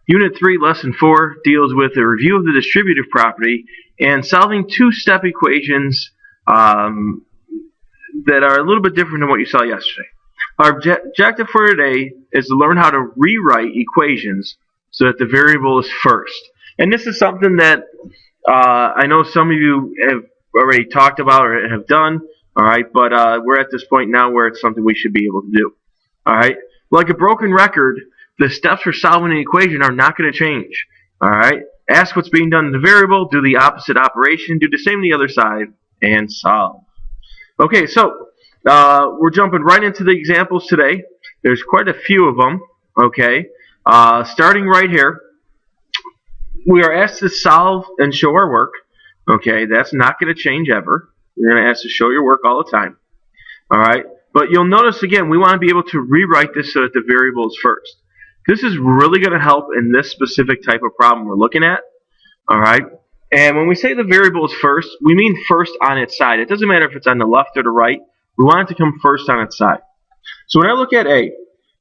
Unit 3, Lesson 4 deals with a review of the distributive property and solving two-step equations that are a little bit different than what you saw yesterday. Our objective for today is to learn how to rewrite equations so that the variable is first. And this is something that I know some of you have already talked about or have done, all right, but we're at this point now where it's something we should be able to do. All right, like a broken record, the steps for solving an equation are not going to change. All right, ask what's being done in the variable, do the opposite operation, do the same on the other side, and solve. Okay, so we're jumping right into the examples today. There's quite a few of them. Okay, starting right here, we are asked to solve and show our work. Okay, that's not going to change ever. You're going to ask to show your work all the time. All right, but you'll notice again, we want to be able to rewrite this so that the variable is first. This is really going to help in this specific type of problem we're looking at. All right, and when we say the variable is first, we mean first on its side. It doesn't matter if it's on the left or the right. We want it to come first on its side. So when I look at A,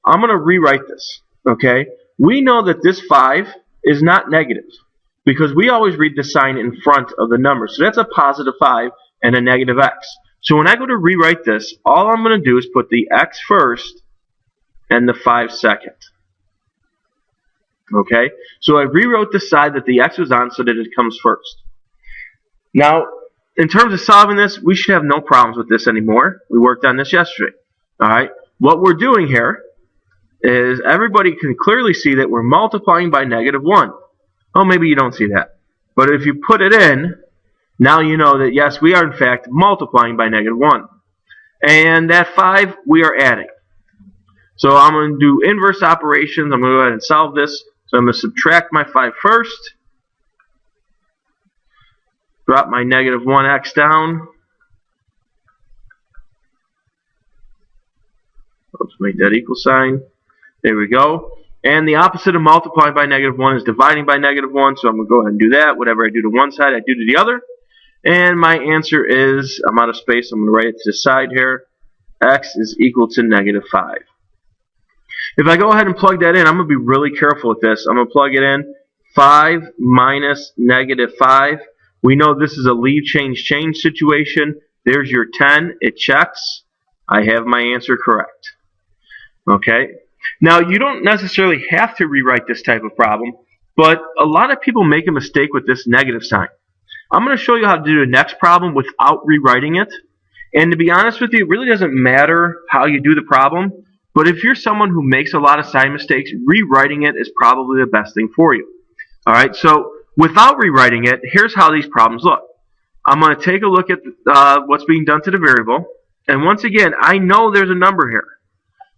I'm going to rewrite this. Okay, we know that this 5 is not negative because we always read the sign in front of the number. So that's a positive 5 and a negative x. So when I go to rewrite this, all I'm going to do is put the x first and the 5 second. Okay, so I rewrote the side that the x was on so that it comes first. Now, in terms of solving this, we should have no problems with this anymore. We worked on this yesterday. All right, what we're doing here is everybody can clearly see that we're multiplying by -1. Oh, maybe you don't see that. But if you put it in, now you know that yes, we are in fact multiplying by -1. And that 5 we are adding. So I'm going to do inverse operations. I'm going to go ahead and solve this. So I'm going to subtract my 5 first. Drop my -1x down. Let's make that equal sign. There we go. And the opposite of multiplying by -1 is dividing by -1. So I'm going to go ahead and do that. Whatever I do to one side, I do to the other. And my answer is, I'm out of space. I'm going to write it to the side here. X is equal to -5. If I go ahead and plug that in, I'm going to be really careful with this. I'm going to plug it in. 5 minus -5. We know this is a leave, change situation. There's your 10. It checks. I have my answer correct. Okay. Now, you don't necessarily have to rewrite this type of problem, but a lot of people make a mistake with this negative sign. I'm going to show you how to do the next problem without rewriting it. And to be honest with you, it really doesn't matter how you do the problem. But if you're someone who makes a lot of sign mistakes, rewriting it is probably the best thing for you. All right, so without rewriting it, here's how these problems look. I'm going to take a look at what's being done to the variable. And once again, I know there's a number here.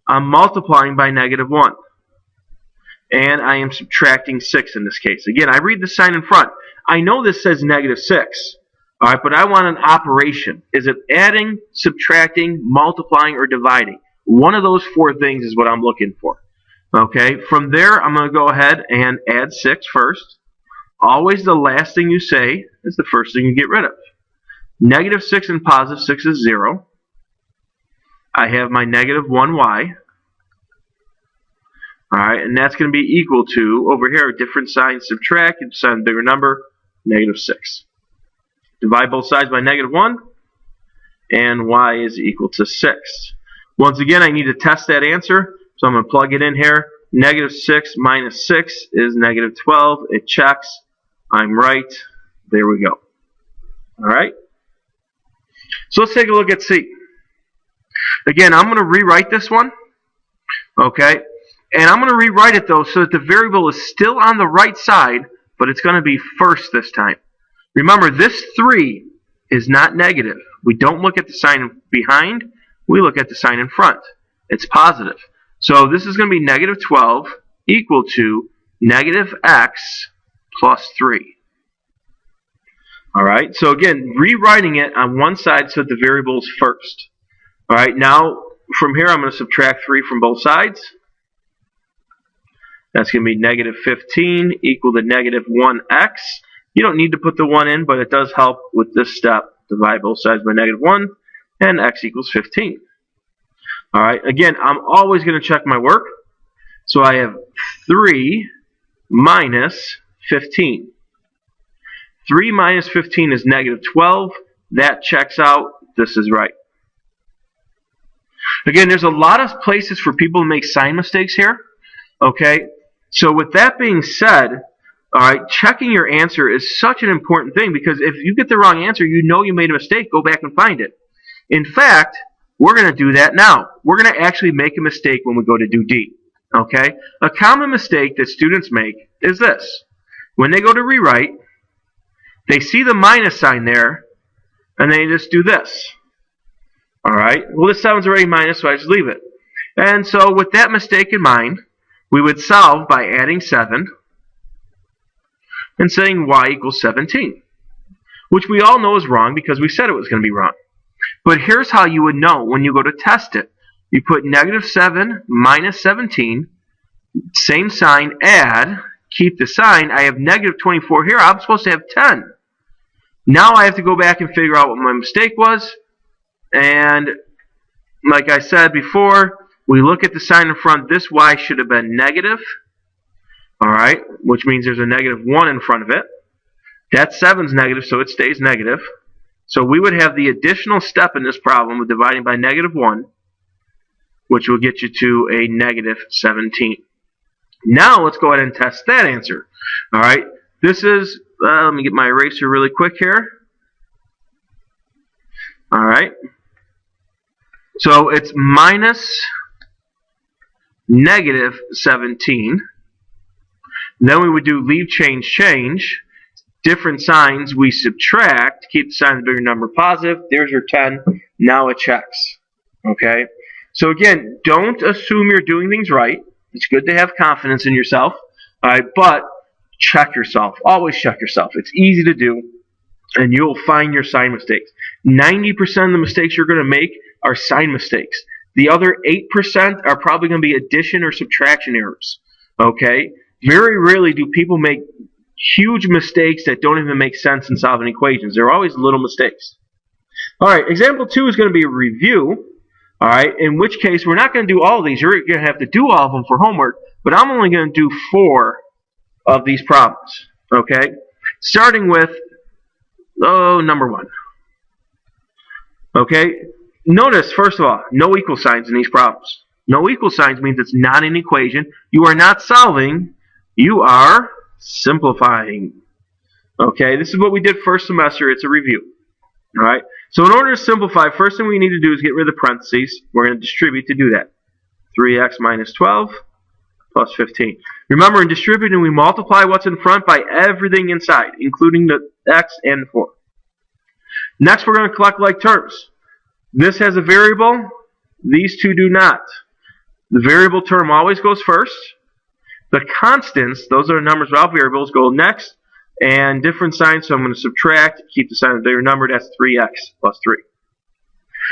I'm multiplying by -1. And I am subtracting 6 in this case. Again, I read the sign in front. I know this says -6. All right, but I want an operation. Is it adding, subtracting, multiplying, or dividing? One of those 4 things is what I'm looking for. Okay, from there, I'm going to go ahead and add 6 first. Always the last thing you say is the first thing you get rid of. -6 and +6 is 0. I have my -1y. All right, and that's going to be equal to, over here, a different sign, subtract, you decide a bigger number, -6. Divide both sides by -1, and y is equal to 6. Once again, I need to test that answer, so I'm going to plug it in here. -6 minus 6 is -12. It checks. I'm right. There we go. All right. So let's take a look at C. Again, I'm going to rewrite this one. Okay. And I'm going to rewrite it, though, so that the variable is still on the right side, but it's going to be first this time. Remember, this 3 is not negative. We don't look at the sign behind. We look at the sign in front. It's positive. So this is going to be -12 equal to -x plus 3. All right. So again, rewriting it on one side so that the variable is first. All right. Now, from here, I'm going to subtract 3 from both sides. That's going to be -15 equal to -1x. You don't need to put the 1 in, but it does help with this step. Divide both sides by -1, and x equals 15. All right. Again, I'm always going to check my work. So I have 3 minus 15. 3 minus 15 is negative 12. That checks out. This is right. Again, there's a lot of places for people to make sign mistakes here. Okay, so with that being said, all right, checking your answer is such an important thing, because if you get the wrong answer, you know you made a mistake. Go back and find it. In fact, we're going to do that now. We're going to actually make a mistake when we go to do D. Okay, a common mistake that students make is this. When they go to rewrite, they see the minus sign there, and they just do this. All right, well, this 7's already minus, so I just leave it. And so with that mistake in mind, we would solve by adding 7 and saying y equals 17, which we all know is wrong because we said it was going to be wrong. But here's how you would know when you go to test it. You put negative 7 minus 17, same sign, add, keep the sign. I have negative 24 here. I'm supposed to have 10. Now I have to go back and figure out what my mistake was. And like I said before, we look at the sign in front. This y should have been negative. All right, which means there's a negative 1 in front of it. That 7's negative, so it stays negative. So we would have the additional step in this problem of dividing by negative 1, which will get you to a negative 17. Now let's go ahead and test that answer. All right, this is, let me get my eraser really quick here. All right, so it's minus negative 17. Then we would do leave, change. Different signs we subtract. Keep the sign of the bigger number positive. There's your 10. Now it checks. Okay? So again, don't assume you're doing things right. It's good to have confidence in yourself. All right, but check yourself. Always check yourself. It's easy to do, and you'll find your sign mistakes. 90% of the mistakes you're going to make are sign mistakes. The other 8% are probably going to be addition or subtraction errors. Okay? Very rarely do people make huge mistakes that don't even make sense in solving equations. They're always little mistakes. All right, example 2 is going to be a review. All right, in which case we're not going to do all of these. You're going to have to do all of them for homework, but I'm only going to do 4 of these problems. Okay, starting with number 1. Okay, notice first of all, no equal signs in these problems. No equal signs means it's not an equation. You are not solving. You are simplifying. Okay, this is what we did first semester. It's a review. All right, so in order to simplify, first thing we need to do is get rid of the parentheses. We're going to distribute to do that. 3x minus 12 plus 15. Remember, in distributing, we multiply what's in front by everything inside, including the x and 4. Next, we're going to collect like terms. This has a variable. These two do not. The variable term always goes first. The constants, those are numbers without variables, go next. And different signs, so I'm going to subtract, keep the sign of the bigger number, that's 3x plus 3.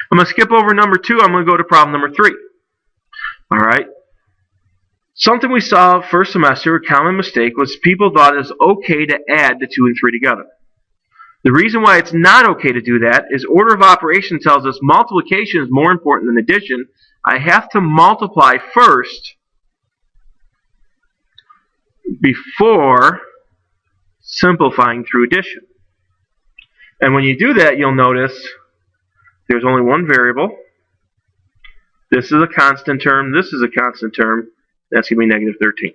I'm going to skip over number 2, I'm going to go to problem number 3. Alright. Something we saw first semester, a common mistake, was people thought it was okay to add the 2 and 3 together. The reason why it's not okay to do that is order of operation tells us multiplication is more important than addition. I have to multiply first before simplifying through addition. And when you do that, you'll notice there's only one variable. This is a constant term. This is a constant term. That's going to be negative 13.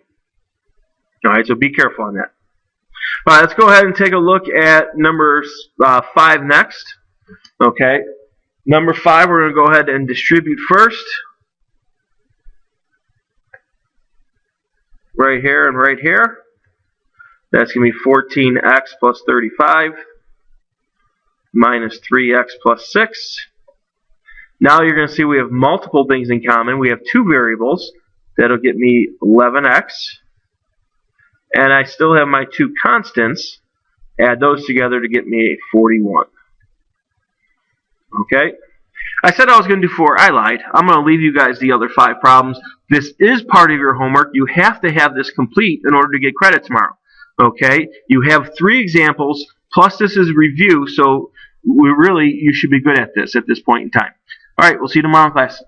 Alright, so be careful on that. Alright, let's go ahead and take a look at number 5 next. Okay, number 5 we're going to go ahead and distribute first. Right here and right here. That's going to be 14x plus 35 minus 3x plus 6. Now you're going to see we have multiple things in common. We have 2 variables. That'll get me 11x. And I still have my 2 constants. Add those together to get me a 41. Okay? I said I was going to do 4. I lied. I'm going to leave you guys the other 5 problems. This is part of your homework. You have to have this complete in order to get credit tomorrow. Okay? You have 3 examples, plus this is a review, so you should be good at this point in time. Alright, we'll see you tomorrow in class.